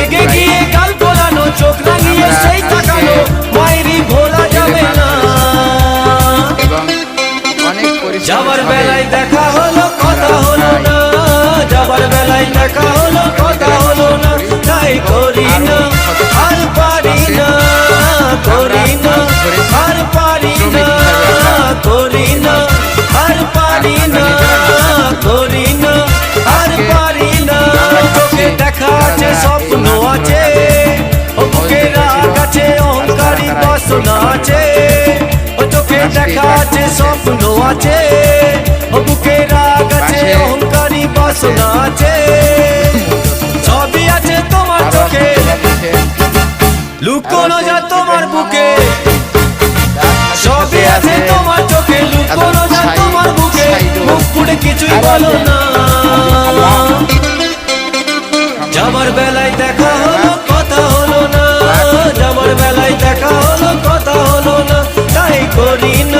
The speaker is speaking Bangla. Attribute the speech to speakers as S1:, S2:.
S1: রেগে গিয়ে গাল গোলানো, চোখ রাঙিয়ে সেই তাকানো, মায়েরই ভোলা যাবে না। যাবার বেলায় দেখা হলো কথা হলো না, যাবার বেলায় দেখা হলো কথা হলো না, তাই করি না আর পারি না, করি না আর পারি না, করি না আর পারি না, করি না আর পারি না। চোখে দেখা আছে স্বপ্ন আছে, বুকে রাগ আছে অহংকারী বাসনা আছে, চোখে দেখা আছে স্বপ্ন আছে, বুকে রাগ আছে অহংকারী বাসনা আছে। সবই আছে তোমার চোখে, লুকোনো যা তোমার বুকে, সবই আছে তোমার চোখে, লুকোনো যা তোমার বুকে, মুখ ফুটে কিছুই বলো না। যাবার বেলায় দেখা হলো কথা হলো না, যাবার বেলায় দেখা হলো কথা হলো না, তাই করি না